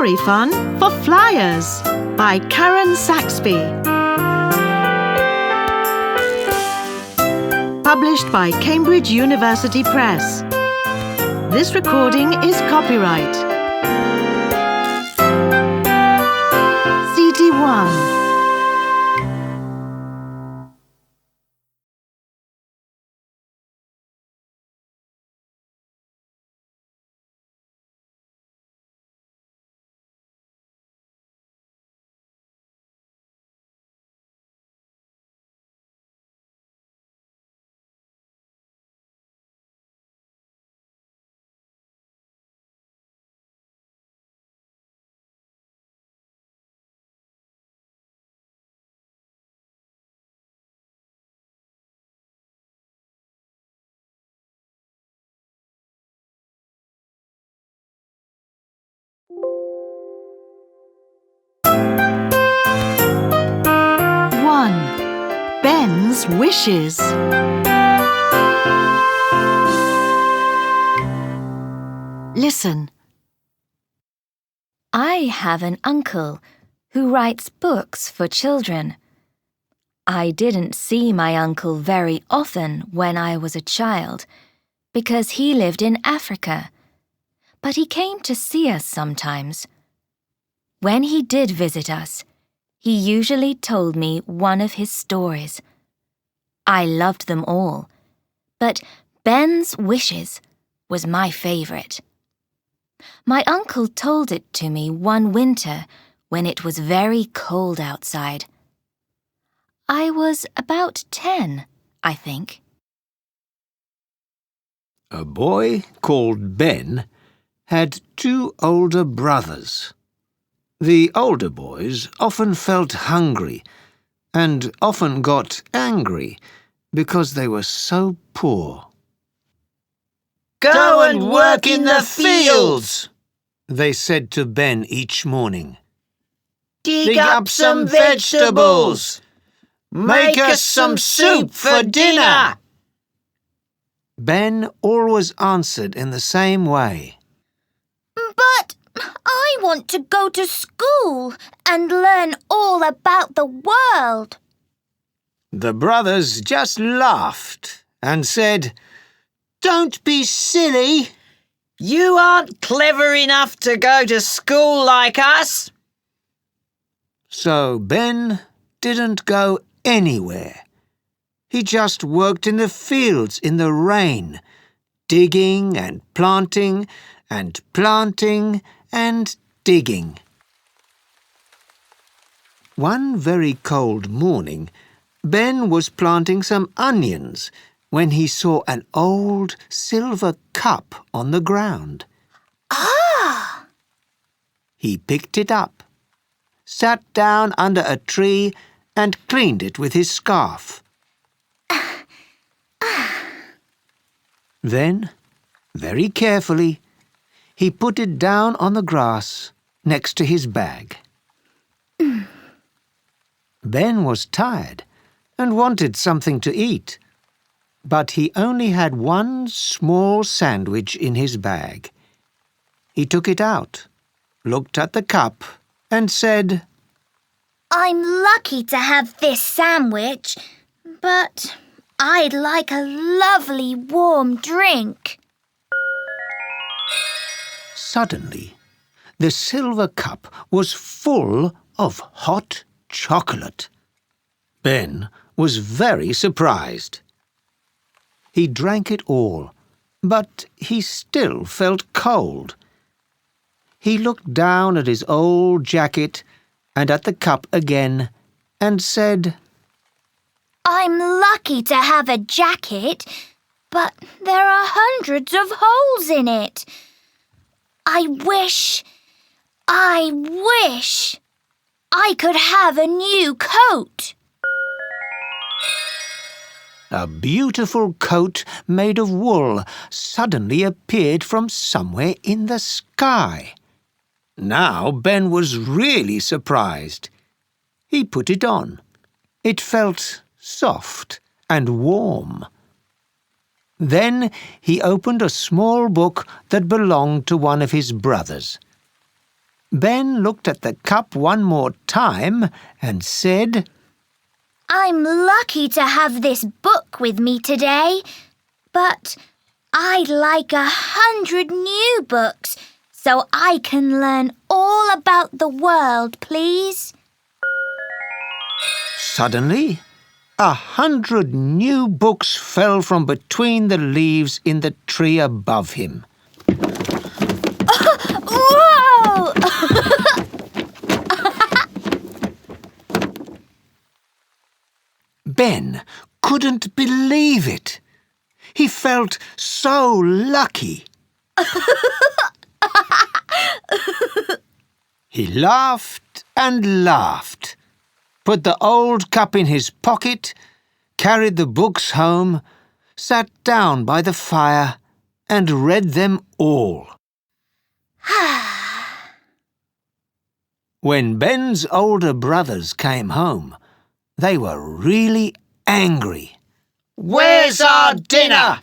Storyfun for Flyers by Karen Saxby. Published by Cambridge University Press. This recording is copyright. CD1. Ben's wishes. Listen. I have an uncle who writes books for children. I didn't see my uncle very often when I was a child because he lived in Africa, but he came to see us sometimes. When he did visit us, he usually told me one of his stories. I loved them all, but Ben's Wishes was my favorite. My uncle told it to me one winter when it was very cold outside. I was about 10, I think. A boy called Ben had two older brothers. The older boys often felt hungry and often got angry because they were so poor. "Go and work in the fields," they said to Ben each morning. "Dig up some vegetables. Make us some soup for dinner." Ben always answered in the same way. "But I want to go to school and learn all about the world." The brothers just laughed and said, "Don't be silly. "You aren't clever enough to go to school like us." So Ben didn't go anywhere. He just worked in the fields in the rain, digging and planting and planting and digging. One very cold morning, Ben was planting some onions when he saw an old silver cup on the ground. Ah! He picked it up, sat down under a tree and cleaned it with his scarf. Then, very carefully, he put it down on the grass next to his bag. Ben was tired and wanted something to eat, but he only had one small sandwich in his bag. He took it out, looked at the cup, and said, I'm lucky to have this sandwich, but I'd like a lovely warm drink. Suddenly, the silver cup was full of hot chocolate. Ben was very surprised. He drank it all, but he still felt cold. He looked down at his old jacket and at the cup again and said, I'm lucky to have a jacket, but there are hundreds of holes in it. I wish I could have a new coat. A beautiful coat made of wool suddenly appeared from somewhere in the sky. Now Ben was really surprised. He put it on. It felt soft and warm. Then he opened a small book that belonged to one of his brothers. Ben looked at the cup one more time and said, I'm lucky to have this book with me today, but I'd like 100 new books so I can learn all about the world, please. Suddenly, 100 new books fell from between the leaves in the tree above him. Whoa! Ben couldn't believe it. He felt so lucky. He laughed and laughed, put the old cup in his pocket, carried the books home, sat down by the fire and read them all. When Ben's older brothers came home, they were really angry. Where's our dinner?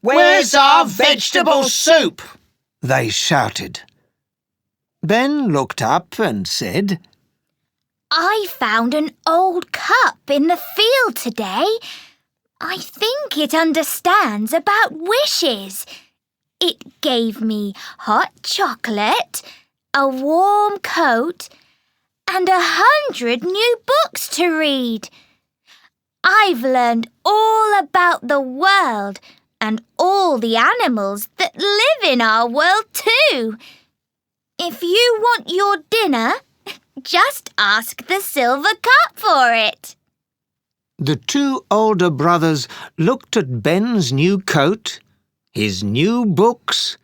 Where's our vegetable soup? They shouted. Ben looked up and said, I found an old cup in the field today. I think it understands about wishes. It gave me hot chocolate, a warm coat, and 100 new books to read. I've learned all about the world and all the animals that live in our world too. If you want your dinner, just ask the silver cup for it. The two older brothers looked at Ben's new coat, his new books,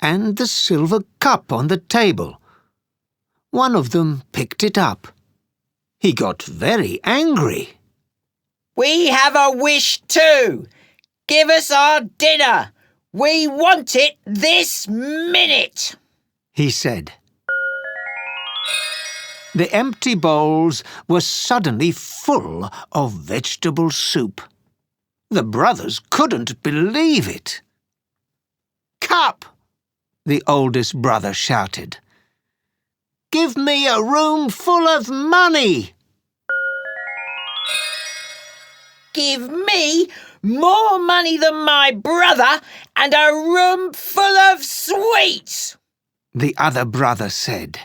and the silver cup on the table. One of them picked it up. He got very angry. We have a wish too. Give us our dinner. We want it this minute, he said. The empty bowls were suddenly full of vegetable soup. The brothers couldn't believe it. Cup! The oldest brother shouted. Give me a room full of money! Give me more money than my brother and a room full of sweets, the other brother said.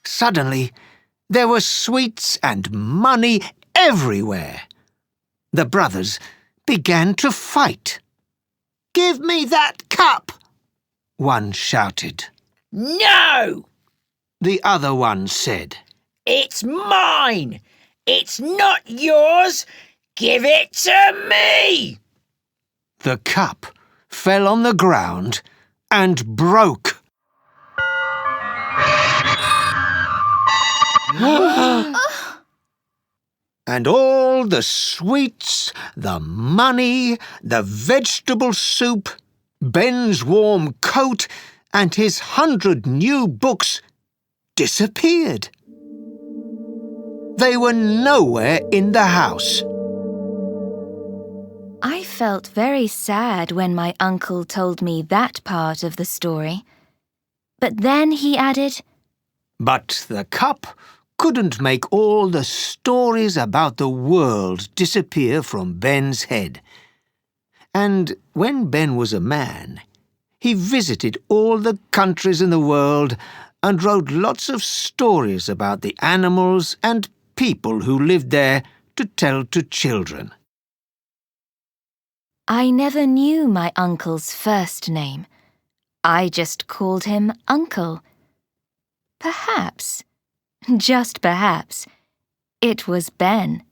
Suddenly, there were sweets and money everywhere. The brothers began to fight. Give me that cup! One shouted. No! The other one said. It's mine! It's not yours! Give it to me! The cup fell on the ground and broke. And all the sweets, the money, the vegetable soup, Ben's warm coat, and his 100 new books disappeared. They were nowhere in the house. I felt very sad when my uncle told me that part of the story. But then he added, But the cup couldn't make all the stories about the world disappear from Ben's head. And when Ben was a man, he visited all the countries in the world and wrote lots of stories about the animals and people who lived there to tell to children. I never knew my uncle's first name. I just called him Uncle. Perhaps, just perhaps, it was Ben.